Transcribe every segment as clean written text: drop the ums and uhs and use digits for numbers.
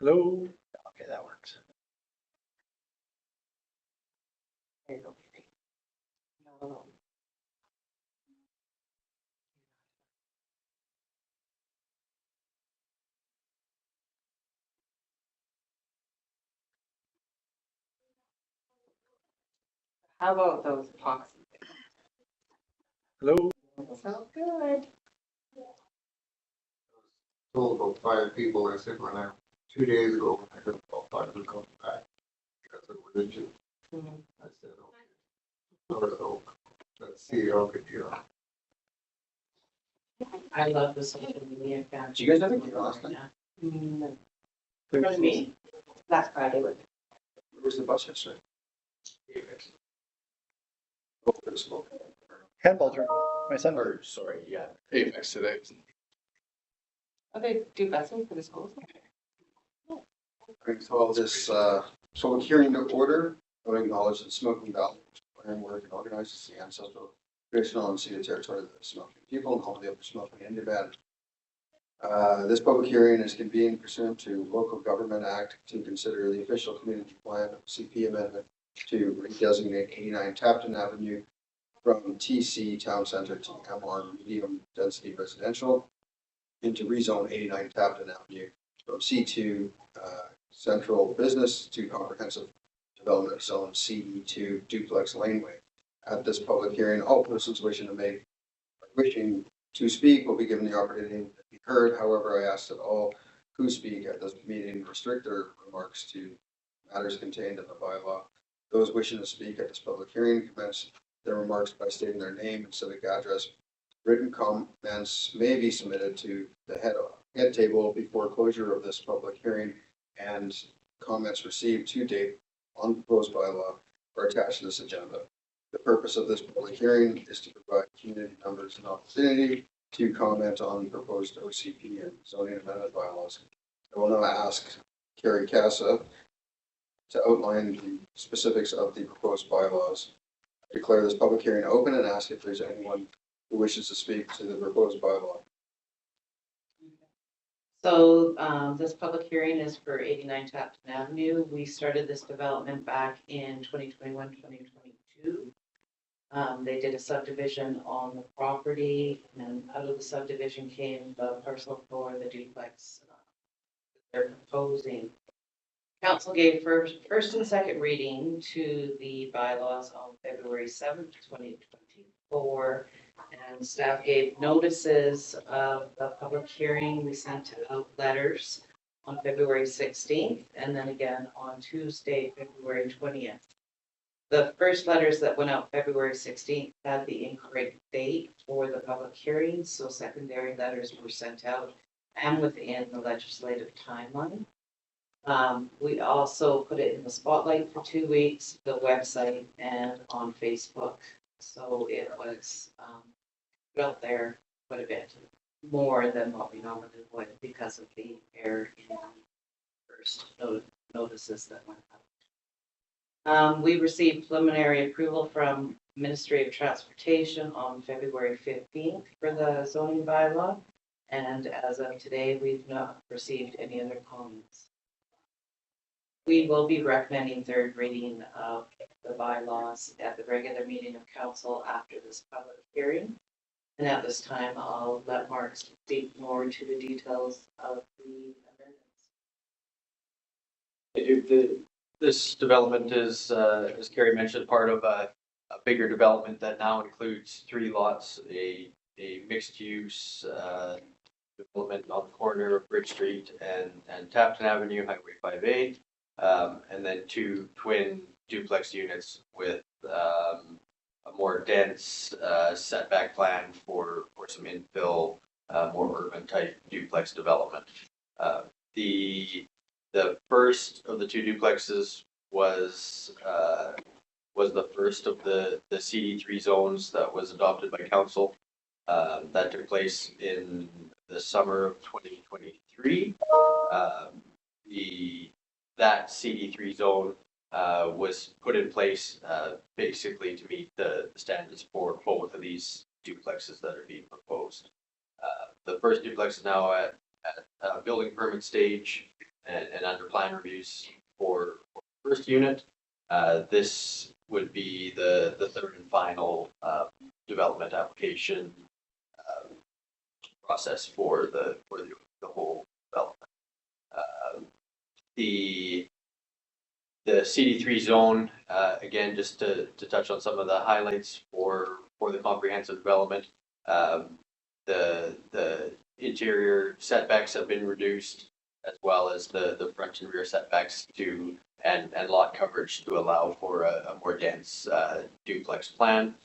Hello? Okay, that works. There you go. No. How about those epoxy? Hello? So good. Told about 5 people, I said when I, 2 days ago, when I heard about 5 of them coming back, because it was injured, Mhm. I said, okay. So, let's see how good you are. I love the social media. Did you guys ever get last night? No. For me, last Friday was. Where's the bus yesterday? Oh, for the smoke. Handball tournament. My son. Or, sorry, yeah, Apex today. Oh, they do busing for the schools? Brings all this, public hearing to order, I acknowledge that Smoking Valley, and work and organizes the ancestral traditional and ceded territory of the Smoking people and home of the Smoking Indian band. This public hearing is convened pursuant to Local Government Act to consider the official community plan CP amendment to redesignate 89 Tapton Avenue from TC Town Center to MR Medium Density Residential and to rezone 89 Tapton Avenue from C2 Central Business to Comprehensive Development Zone CE2 Duplex Laneway. At this public hearing, all persons wishing to speak will be given the opportunity to be heard. However, I ask that all who speak at this meeting restrict their remarks to matters contained in the bylaw. Those wishing to speak at this public hearing commence their remarks by stating their name and civic address. Written comments may be submitted to the head table before closure of this public hearing, and comments received to date on proposed bylaw are attached to this agenda. The purpose of this public hearing is to provide community members an opportunity to comment on proposed OCP and zoning amendment bylaws. I will now ask Carrie Casa to outline the specifics of the proposed bylaws. I declare this public hearing open and ask if there's anyone who wishes to speak to the proposed bylaw. So this public hearing is for 89 Tapton Avenue. We started this development back in 2021, 2022. They did a subdivision on the property, and out of the subdivision came the parcel for the duplex they're proposing. Council gave first and second reading to the bylaws on February 7th, 2024, and staff gave notices of the public hearing. We sent out letters on February 16th, and then again on Tuesday, February 20th. The first letters that went out February 16th had the incorrect date for the public hearing, so secondary letters were sent out and within the legislative timeline. We also put it in the spotlight for 2 weeks, the website and on Facebook. So it was out there quite a bit more than what we normally would because of the error in the first notices that went out. We received preliminary approval from Ministry of Transportation on February 15th for the zoning bylaw. And as of today, we've not received any other comments. We will be recommending third reading of the bylaws at the regular meeting of council after this public hearing. And at this time, I'll let Mark speak more to the details of the amendments. This development is, as Carrie mentioned, part of a bigger development that now includes 3 lots, a mixed use development on the corner of Bridge Street and Tapton Avenue, Highway 5A, and then 2 twin duplex units with a more dense setback plan for some infill, more urban type duplex development. The first of the 2 duplexes was the first of the CD3 zones that was adopted by council. That took place in the summer of 2023. That CD3 zone was put in place basically to meet the standards for both of these duplexes that are being proposed. The first duplex is now at building permit stage. and under plan reviews for first unit. This would be the third and final development application process for the whole development. The CD3 zone, again, just to touch on some of the highlights for the comprehensive development. The interior setbacks have been reduced, as well as the front and rear setbacks and lot coverage to allow for a more dense duplex plan.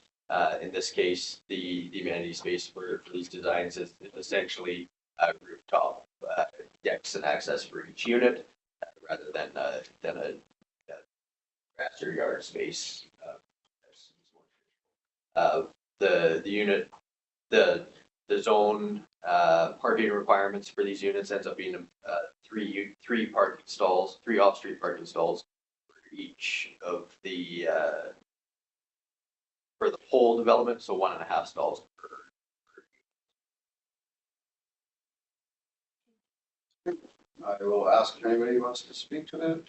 In this case, the amenity space for these designs is essentially rooftop decks and access for each unit, rather than a grass or yard space. The unit, the zone parking requirements for these units ends up being three parking stalls, 3 off-street parking stalls for each of the for the whole development, so 1.5 stalls per. I will ask if anybody wants to speak to that.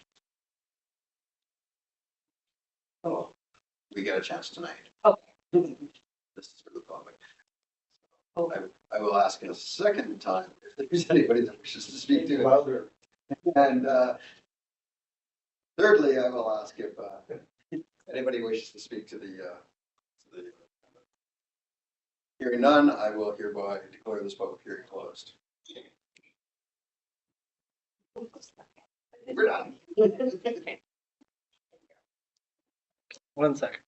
Oh, we get a chance tonight. Okay. This is for the public. I will ask a second time if there's anybody that wishes to speak to it. And thirdly, I will ask if anybody wishes to speak to the hearing none, I will hereby declare this public hearing closed. We're done. 1 second.